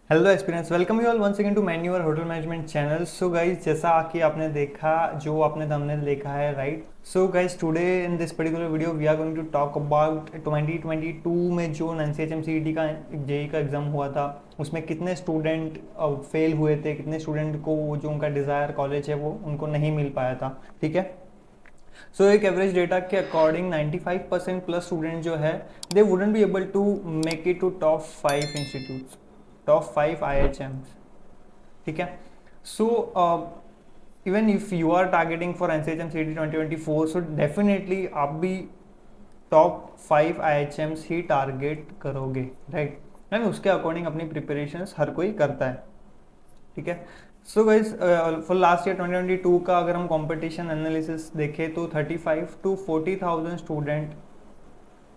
Hello experience, welcome you all once again to Manual hotel management channel. So guys, जैसा कि आपने देखा, जो आपने थंबनेल देखा है, right. So guys, today in this particular video we are going to talk about 2022 में जो NCHM-CET का जेई का एग्ज़ाम हुआ था, उसमें कितने स्टूडेंट फेल हुए थे, कितने स्टूडेंट को जो उनका डिज़ायर कॉलेज है वो उनको नहीं मिल पाया था। ठीक है। सो एक एवरेज डेटा के अकॉर्डिंग 95% प्लस स्टूडेंट जो है, they wouldn't be able to make it to top 5 institutes, top 5 IHMs। ठीक है। So even if you are targeting for NCHM-CET 2024, so definitely आप भी टॉप 5 IHMs ही टारगेट करोगे, राइट। एंड उसके अकॉर्डिंग अपनी प्रिपरेशंस हर कोई करता है। ठीक है। So guys, for last year 2022 का अगर हम कंपटीशन एनालिसिस देखें तो 35 to 40,000 स्टूडेंट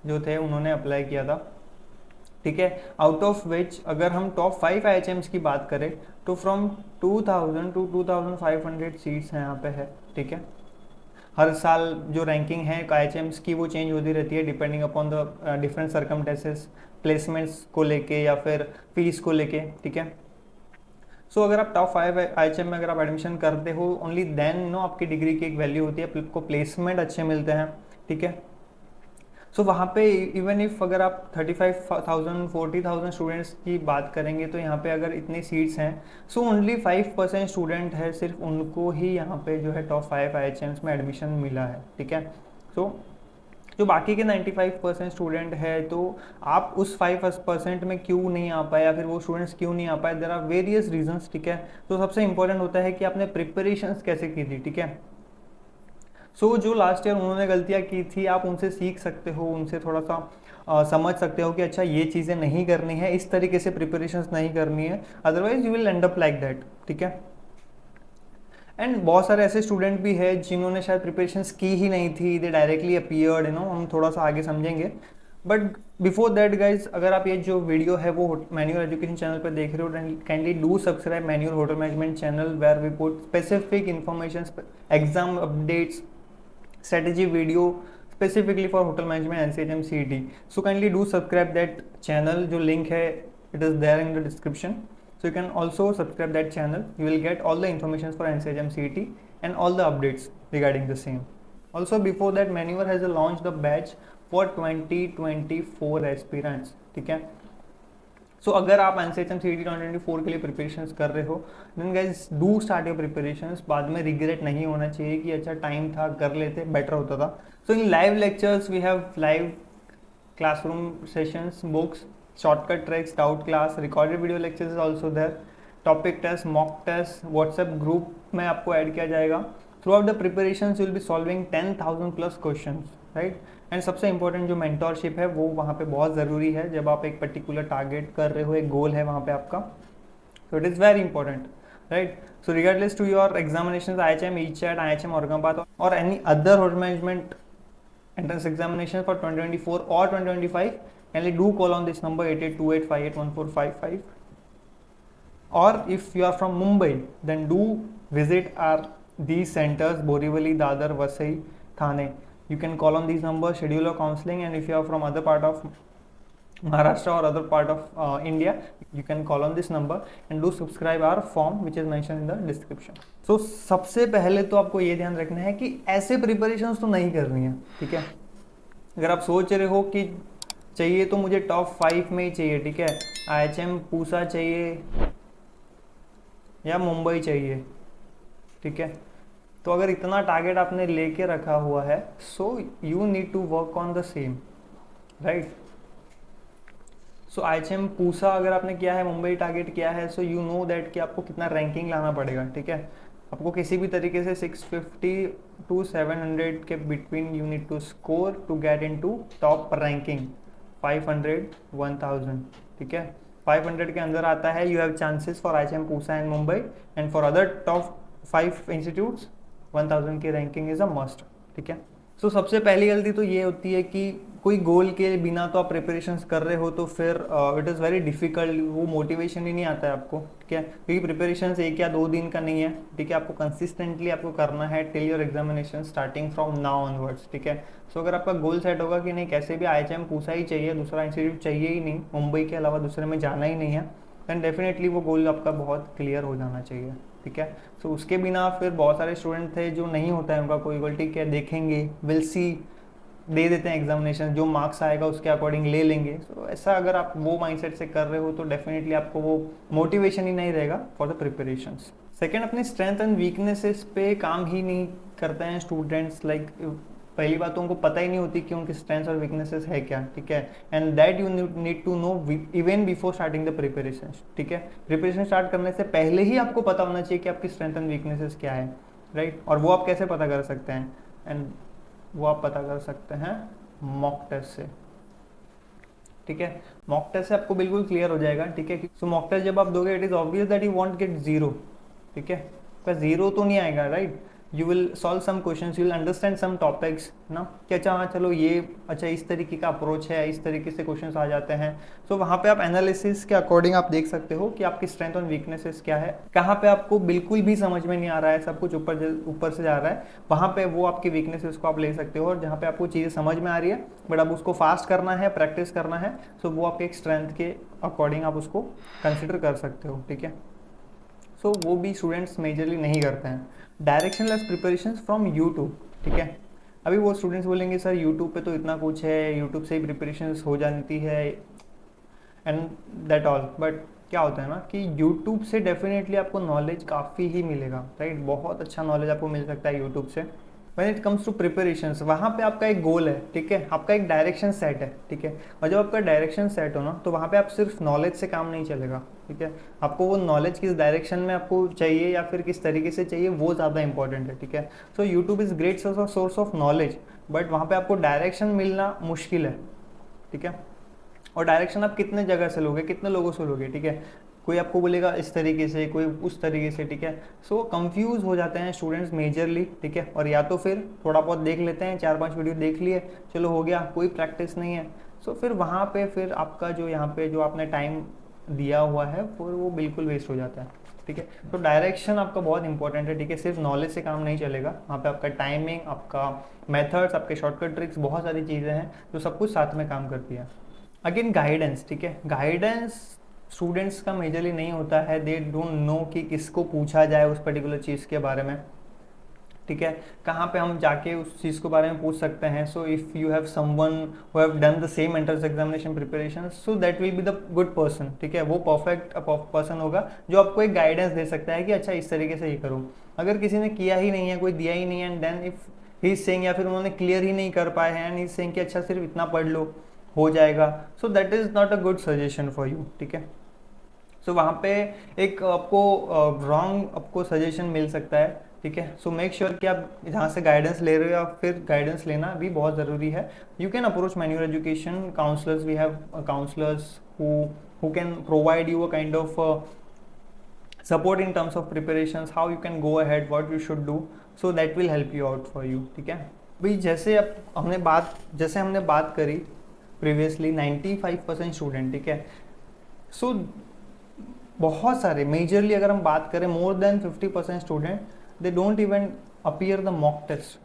जो थे उन्होंने अप्लाई किया था। ठीक है। आउट ऑफ विच अगर हम टॉप 5 IHMs की बात करें तो फ्रॉम 2000 to 2500 सीट्स हैं यहाँ पे है। ठीक है। हर साल जो रैंकिंग है IHMs की वो चेंज होती रहती है depending upon the different circumstances, placements को लेके या फिर फीस को लेके। ठीक है। सो अगर आप टॉप 5 IHM में अगर आप एडमिशन करते हो, ओनली देन नो आपकी डिग्री की एक वैल्यू होती है, आपको प्लेसमेंट अच्छे मिलते हैं। ठीक है। सो वहाँ पे इवन इफ अगर आप 35,000 40,000 स्टूडेंट्स की बात करेंगे तो यहाँ पे अगर इतनी सीट्स हैं, सो ओनली 5% स्टूडेंट है, सिर्फ उनको ही यहाँ पे जो है टॉप 5 IHMs में एडमिशन मिला है। ठीक है। सो जो बाकी के 95% स्टूडेंट है, तो आप उस 5% में क्यों नहीं आ पाए या फिर वो स्टूडेंट्स क्यों नहीं आ पाए, देर आर वेरियस रीजंस। ठीक है। तो सबसे इंपॉर्टेंट होता है कि आपने प्रिपरेशंस कैसे की थी। ठीक है। सो जो लास्ट ईयर उन्होंने गलतियाँ की थी, आप उनसे सीख सकते हो, उनसे थोड़ा सा समझ सकते हो कि अच्छा ये चीज़ें नहीं करनी है, इस तरीके से प्रिपरेशंस नहीं करनी है, otherwise you will and up like that. ठीक है। एंड बहुत सारे ऐसे स्टूडेंट भी है जिन्होंने शायद प्रिपरेशंस की ही नहीं थी, दे डायरेक्टली अपीयर्ड, हम थोड़ा सा आगे समझेंगे। बट बिफोर दैट गाइज, अगर आप ये जो वीडियो है वो मैन्यूअर एजुकेशन चैनल पर देख रहे हो, kindly do subscribe Manual hotel management channel, where we put specific information, exam updates, strategy video specifically for hotel management NCHM-CET. So kindly do subscribe that channel. जो link है, it is there in the description. So you can also subscribe that channel. You will get all the information for NCHM-CET and all the updates regarding the same. Also before that, Maneuver has launched the batch for 2024 aspirants. ठीक है। सो अगर आप NCHM-CET 2024 के लिए preparations कर रहे हो, then guys do start your preparations. बाद में रिग्रेट नहीं होना चाहिए कि अच्छा टाइम था, कर लेते, बेटर होता था। So in live lectures we have live classroom sessions, books, shortcut tricks, doubt class, recorded video lectures is also there, topic test, mock test, WhatsApp group में आपको ऐड किया जाएगा। Throughout the preparation you will be solving 10,000 plus question, right. And सबसे important जो mentorship है वो वहाँ पे बहुत ज़रूरी है, जब आप एक पर्टिकुलर टारगेट कर रहे हो, एक गोल है वहाँ पे आपका, so it is very important, right? So regardless to your examinations, IHM, ECHAT, IHM Aurangabad or any other hotel management entrance examination for 2024 or 2025, kindly do call on this number 8828581455. Or if you are from Mumbai, then do visit our these centers: Borivali, Dadar, Vasai, Thane. You can call on these numbers, schedule a counseling, and if you are from other part of Maharashtra or other part of India, you can call on this number and do subscribe our form which is mentioned in the description. So सबसे पहले तो आपको ये ध्यान रखना है कि ऐसे प्रिपरेशंस तो नहीं करनी है। ठीक है। अगर आप सोच रहे हो कि चाहिए तो मुझे टॉप 5 में ही चाहिए, ठीक है, IHM पूसा चाहिए या मुंबई चाहिए, ठीक है, तो अगर इतना टारगेट आपने लेके रखा हुआ है, so you need to work on the same, right. So IHM Pusa अगर आपने किया है, मुंबई टारगेट किया है, सो यू नो दैट कि आपको कितना रैंकिंग लाना पड़ेगा। ठीक है। आपको किसी भी तरीके से 650 to 700 के between you need to score to get into top ranking 500 1000। ठीक है। 500 के अंदर आता है, you have chances for IHM Pusa and Mumbai, and for other top 5 institutes 1000 की रैंकिंग इज अ मस्ट। ठीक है। सो सबसे पहली गलती तो ये होती है कि कोई गोल के बिना तो आप प्रिपरेशंस कर रहे हो, तो फिर इट इज़ वेरी डिफिकल्ट, वो मोटिवेशन ही नहीं आता है आपको। ठीक है। क्योंकि प्रिपरेशंस 1 या 2 दिन का नहीं है। ठीक है। आपको कंसिस्टेंटली आपको करना है till your examination starting from now onwards. ठीक है। सो अगर आपका गोल सेट होगा कि नहीं, कैसे भी IHM पूसा ही चाहिए, दूसरा इंस्टीट्यूट चाहिए ही नहीं, मुंबई के अलावा दूसरे में जाना ही नहीं है, देन डेफिनेटली वो गोल आपका बहुत क्लियर हो जाना चाहिए, ठीक है। सो उसके बिना फिर बहुत सारे स्टूडेंट थे जो नहीं होता है उनका कोई गोल, ठीक है, देखेंगे, विल सी, दे देते हैं एग्जामिनेशन, जो मार्क्स आएगा उसके अकॉर्डिंग ले लेंगे। सो ऐसा अगर आप वो माइंडसेट से कर रहे हो तो डेफिनेटली आपको वो मोटिवेशन ही नहीं रहेगा फॉर द प्रिपरेशंस। सेकेंड, अपनी स्ट्रेंथ एंड वीकनेसेस पे काम ही नहीं करते हैं स्टूडेंट्स। लाइक पहली बात तो उनको पता ही नहीं होती कि उनकी स्ट्रेंथ्स और वीकनेसेस है क्या, ठीक है, and that you need to know even before starting the preparation, ठीक है। प्रिपरेशन स्टार्ट करने से पहले ही आपको पता होना चाहिए कि आपकी स्ट्रेंथ एंड वीकनेसेस क्या है, राइट। और वो आप कैसे पता कर सकते हैं, एंड वो आप पता कर सकते हैं मॉक टेस्ट से, ठीक है। मॉक टेस्ट से आपको बिल्कुल क्लियर हो जाएगा, ठीक है। सो मॉक टेस्ट जब आप दोगे, it is obvious that you want get zero, ठीक है, आपका जीरो तो नहीं आएगा, right. You will solve some questions, you will understand some topics ना, कि अच्छा हाँ चलो ये अच्छा इस तरीके का अप्रोच है, इस तरीके से क्वेश्चंस आ जाते हैं। सो वहाँ पे आप एनालिसिस के अकॉर्डिंग आप देख सकते हो कि आपकी स्ट्रेंथ और वीकनेसेस क्या है, कहाँ पे आपको बिल्कुल भी समझ में नहीं आ रहा है, सब कुछ ऊपर से जा रहा है, वहाँ पे वो आपकी वीकनेसेस को आप ले सकते हो। और जहाँ पे आपको चीज़ें समझ में आ रही है बट अब उसको फास्ट करना है, प्रैक्टिस करना है, सो वो आपके एक स्ट्रेंथ के अकॉर्डिंग आप उसको कंसिडर कर सकते हो, ठीक है। सो वो भी स्टूडेंट्स मेजरली नहीं करते हैं। डायरेक्शनलेस प्रिपरेशन फ्रॉम यूट्यूब, ठीक है। अभी वो स्टूडेंट्स बोलेंगे सर यूट्यूब पे तो इतना कुछ है, यूट्यूब से ही प्रिपरेशन हो जाती है एंड दैट ऑल, बट क्या होता है ना कि यूट्यूब से डेफिनेटली आपको नॉलेज काफ़ी ही मिलेगा, राइट। बहुत अच्छा नॉलेज आपको मिल सकता है यूट्यूब से। When it comes to preparations, वहाँ पे आपका एक गोल है, ठीक है, आपका एक डायरेक्शन सेट है, ठीक है। और जब आपका डायरेक्शन सेट हो ना तो वहाँ पे आप सिर्फ नॉलेज से काम नहीं चलेगा, ठीक है। आपको वो नॉलेज किस डायरेक्शन में आपको चाहिए या फिर किस तरीके से चाहिए वो ज़्यादा इंपॉर्टेंट है, ठीक है। So YouTube is great source of knowledge, but वहाँ पर आपको डायरेक्शन मिलना मुश्किल है, ठीक है। और डायरेक्शन आप कितने जगह से लोगे, कितने लोगों से लोगे, ठीक है। कोई आपको बोलेगा इस तरीके से, कोई उस तरीके से, ठीक है। सो कंफ्यूज हो जाते हैं स्टूडेंट्स मेजरली, ठीक है। और या तो फिर थोड़ा बहुत देख लेते हैं, 4-5 वीडियो देख लिए, चलो हो गया, कोई प्रैक्टिस नहीं है। सो फिर वहाँ पे फिर आपका जो यहाँ पे जो आपने टाइम दिया हुआ है फिर वो बिल्कुल वेस्ट हो जाता है, ठीक है। तो डायरेक्शन आपका बहुत इंपॉर्टेंट है, ठीक है। सिर्फ नॉलेज से काम नहीं चलेगा, वहाँ पे आपका टाइमिंग, आपका मेथड्स, आपके शॉर्टकट ट्रिक्स, बहुत सारी चीज़ें हैं जो सब कुछ साथ में काम करती है। अगेन गाइडेंस, ठीक है। गाइडेंस स्टूडेंट्स का मेजरली नहीं होता है, दे डोंट नो कि किसको पूछा जाए उस पर्टिकुलर चीज़ के बारे में, ठीक है। कहाँ पे हम जाके उस चीज़ के बारे में पूछ सकते हैं। So if you have someone who have done the same entrance examination preparation, so that will be the good person, ठीक है। वो परफेक्ट पर्सन होगा जो आपको एक गाइडेंस दे सकता है कि अच्छा इस तरीके से ये करो। अगर किसी ने किया ही नहीं है, कोई दिया ही नहीं है, and then if he is saying, या फिर उन्होंने क्लियर ही नहीं कर पाए हैं एंड ही इज सेइंग कि अच्छा सिर्फ इतना पढ़ लो हो जाएगा, so that is not a good suggestion for you, ठीक है। सो वहाँ पे एक आपको रॉन्ग आपको सजेशन मिल सकता है, ठीक है। सो मेक श्योर कि आप जहाँ से गाइडेंस ले रहे हो या फिर गाइडेंस लेना भी बहुत ज़रूरी है। You can approach Manual Education counsellors, we have counsellors who can provide you a kind of support in terms of preparations, how you can go ahead, what you should do, so that will help you out for you, ठीक है। भाई जैसे अब हमने बात करी previously 95% student, ठीक है। सो बहुत सारे मेजरली अगर हम बात करें more than 50% student they don't even appear the mock test,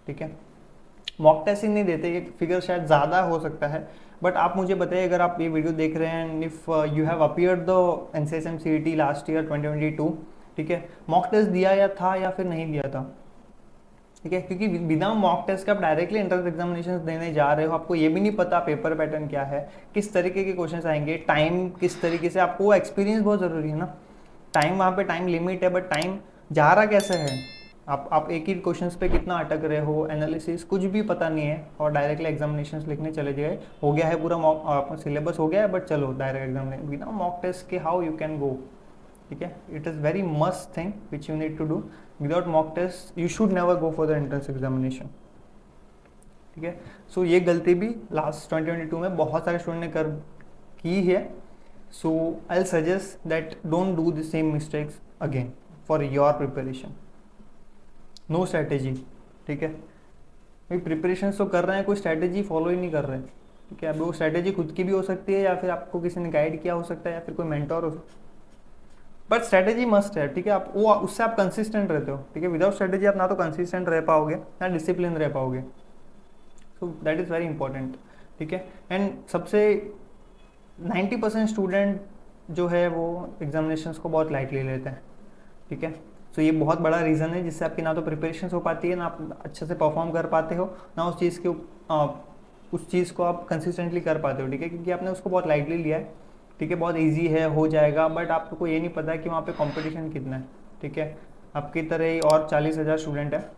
ठीक है। मॉक टेस्ट ही नहीं देते, ये फिगर शायद ज़्यादा हो सकता है, बट आप मुझे बताइए अगर आप ये वीडियो देख रहे हैं, if you have appeared the NCSM CET last year 2022, ठीक है, मॉक टेस्ट दिया या था या फिर नहीं दिया था, ठीक है। क्योंकि बिना मॉक टेस्ट के आप डायरेक्टली एंट्रेंस एग्जामिनेशन देने जा रहे हो, आपको ये भी नहीं पता पेपर पैटर्न क्या है, किस तरीके के क्वेश्चन आएंगे, टाइम किस तरीके से, आपको एक्सपीरियंस बहुत ज़रूरी है ना। टाइम वहाँ पे टाइम लिमिट है, बट टाइम जा रहा कैसे है, आप एक ही क्वेश्चंस पे कितना अटक रहे हो, एनालिसिस कुछ भी पता नहीं है, और डायरेक्टली एग्जामिनेशन लिखने चले गए, हो गया है पूरा मॉक सिलेबस हो गया है, बट चलो डायरेक्ट एग्जामिनेशन बिना मॉक टेस्ट के हाउ यू कैन गो, ठीक है। It is very must thing which you need to do. Without mock test you should never go for the entrance examination, ठीक है। सो ये गलती भी लास्ट 2022 में बहुत सारे स्टूडेंट ने की है। So I will suggest that don't do the same mistakes again for your preparation. No strategy, ठीक है। भाई प्रिपरेशन तो कर रहे हैं, कोई स्ट्रैटेजी फॉलो ही नहीं कर रहे हैं, ठीक है। अब वो स्ट्रैटेजी खुद की भी हो सकती है या फिर आपको किसी ने गाइड किया हो सकता है या फिर कोई मेंटोर हो सकता है, बट स्ट्रैटेजी मस्ट है, ठीक है। आप वो उससे आप कंसिस्टेंट रहते हो, ठीक है। विदाउट स्ट्रैटेजी आप ना तो कंसिस्टेंट रह पाओगे ना डिसिप्लिन रह पाओगे, so that is very important, ठीक है। एंड सबसे 90% स्टूडेंट जो है वो एग्जामिनेशंस को बहुत लाइटली लेते हैं, ठीक है। सो ये बहुत बड़ा रीज़न है जिससे आपकी ना तो प्रिपरेशन हो पाती है, ना आप अच्छे से परफॉर्म कर पाते हो, ना उस चीज़ को आप कंसिस्टेंटली कर पाते हो, ठीक है, क्योंकि आपने उसको बहुत लाइटली लिया है, ठीक है। बहुत ईजी है, हो जाएगा, बट आपको ये नहीं पता है कि वहाँ पे कंपटीशन कितना है, ठीक है। आपकी तरह ही और 40,000 स्टूडेंट है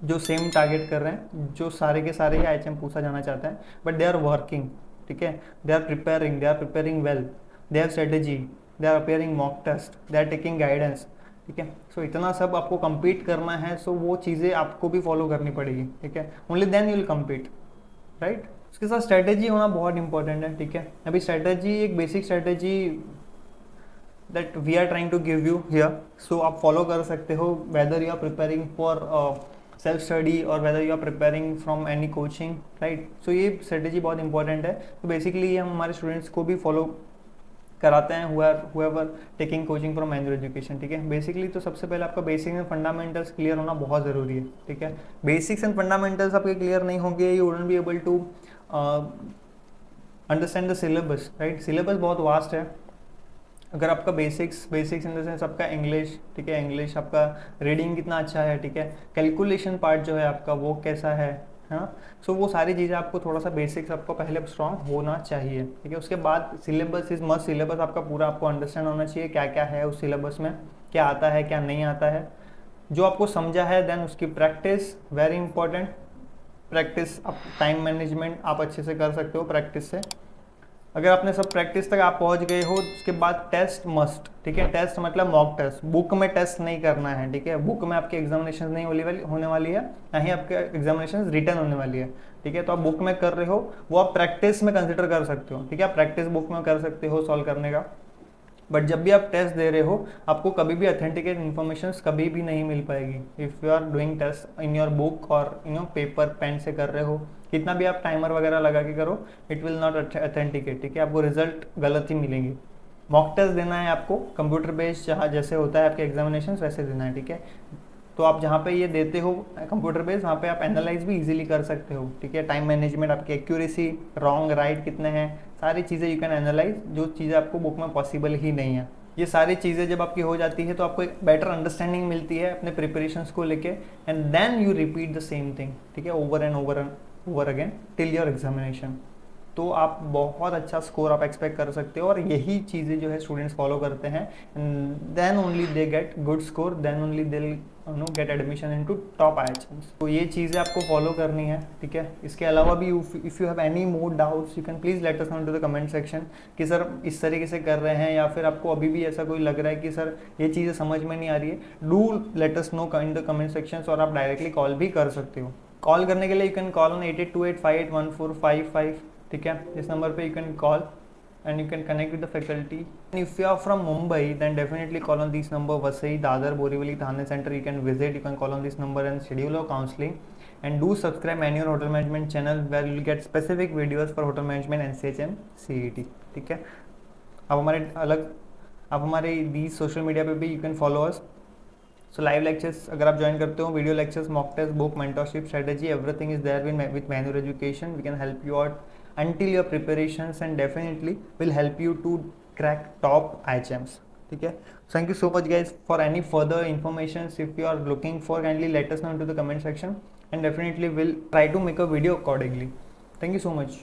जो सेम टारगेट कर रहे हैं, जो सारे के सारे ही IHM पूछा जाना चाहता है, बट दे आर वर्किंग, ठीक है। They are preparing well, they have strategy, they are appearing mock test, they are taking guidance, ठीक है। सो इतना सब आपको compete करना है, सो वो चीज़ें आपको भी फॉलो करनी पड़ेगी, ठीक है। Only then you will compete, right. उसके साथ स्ट्रेटेजी होना बहुत इंपॉर्टेंट है, ठीक है। अभी स्ट्रेटेजी, एक basic strategy that we are trying to give you here, so आप फॉलो कर सकते हो, whether you are preparing for self study और whether you are preparing from any coaching, right. So ये स्ट्रेटेजी बहुत इंपॉर्टेंट है। तो बेसिकली ये हम हमारे स्टूडेंट्स को भी फॉलो कराते हैं, however taking coaching from Manual Education, ठीक है। बेसिकली तो सबसे पहले आपका बेसिक्स एंड फंडामेंटल्स क्लियर होना बहुत ज़रूरी है, ठीक है। बेसिक्स एंड फंडामेंटल्स आपके क्लियर नहीं होंगे, you wouldn't be able to understand the syllabus, right. Syllabus बहुत वास्ट है। अगर आपका बेसिक्स इन द सेंस आपका इंग्लिश, ठीक है, इंग्लिश आपका रीडिंग कितना अच्छा है, ठीक है, कैलकुलेशन पार्ट जो है आपका वो कैसा है ना, सो वो सारी चीज़ें आपको थोड़ा सा बेसिक्स आपको पहले स्ट्रॉन्ग होना चाहिए, ठीक है। उसके बाद सिलेबस इज मस्ट, सिलेबस आपका पूरा आपको अंडरस्टैंड होना चाहिए, क्या क्या है उस सिलेबस में, क्या आता है क्या नहीं आता है, जो आपको समझा है। देन उसकी प्रैक्टिस, वेरी इंपॉर्टेंट, प्रैक्टिस, आप टाइम मैनेजमेंट आप अच्छे से कर सकते हो प्रैक्टिस से। अगर आपने सब प्रैक्टिस तक आप पहुंच गए हो, उसके बाद टेस्ट मस्ट, ठीक है। टेस्ट मतलब मॉक टेस्ट, बुक में टेस्ट नहीं करना है, ठीक है। बुक में आपके एग्जामिनेशन नहीं होने वाली है, ना ही आपके एग्जामिनेशन रिटर्न होने वाली है, ठीक है। तो आप बुक में कर रहे हो, वो आप प्रैक्टिस में कंसिडर कर सकते हो, ठीक है। आप प्रैक्टिस बुक में कर सकते हो सॉल्व करने का, बट जब भी आप टेस्ट दे रहे हो, आपको कभी भी ऑथेंटिकेट इन्फॉर्मेशन कभी भी नहीं मिल पाएगी if you are doing test in your book और पेपर पेन से कर रहे हो, कितना भी आप टाइमर वगैरह लगा के करो, इट विल नॉट ऑथेंटिकेट, ठीक है। आपको रिजल्ट गलत ही मिलेंगे। मॉक टेस्ट देना है आपको, कंप्यूटर बेस्ड जहाँ जैसे होता है आपके एग्जामिनेशन वैसे देना है, ठीक है। तो आप जहाँ पे ये देते हो कंप्यूटर बेस्ड, वहाँ पे आप एनालाइज भी इजीली कर सकते हो, ठीक है। टाइम मैनेजमेंट, आपकी एक्यूरेसी, रॉन्ग राइट कितने हैं, सारी चीज़ें यू कैन एनालाइज, जो चीज़ें आपको बुक में पॉसिबल ही नहीं है। ये सारी चीज़ें जब आपकी हो जाती है तो आपको एक बेटर अंडरस्टैंडिंग मिलती है अपने प्रिपरेशंस को लेके, and then you repeat the same thing, ठीक है, over and over again till your examination. तो आप बहुत अच्छा स्कोर आप एक्सपेक्ट कर सकते हो, और यही चीज़ें जो है स्टूडेंट्स फॉलो करते हैं, then only they get good score, then only they get admission into top IHMs। तो ये चीज़ें आपको फॉलो करनी है, ठीक है। इसके अलावा भी if you have any more doubts, you can please let us know into the comment section कि सर इस तरीके से कर रहे हैं, या फिर आपको अभी भी ऐसा कोई लग रहा है कि सर ये चीज़ें समझ में नहीं आ रही है, do let us know in the comment section. और आप डायरेक्टली कॉल भी कर सकते हो। कॉल करने के लिए यू कैन कॉल ऑन 8828581455, ठीक है। इस नंबर पे you can call and you can connect with the faculty. And if you are from Mumbai, then definitely call on this number, Vasai, Dadar, Borivali, Thane Center. You can visit, you can call on this number and schedule your counseling. And do subscribe Manual Hotel Management channel, where you will get specific videos for hotel management and CHM CET, ठीक है। आप हमारे these social media पे भी you can follow us. So live lectures अगर आप join करते हो, video lectures, mock test, book, mentorship, strategy, everything is there with Manual Education. We can help you out until your preparations, and definitely will help you to crack top IHMs, ठीक है। Thank you so much guys. For any further informations, if you are looking for, kindly let us know into the comment section, and definitely will try to make a video accordingly. Thank you so much.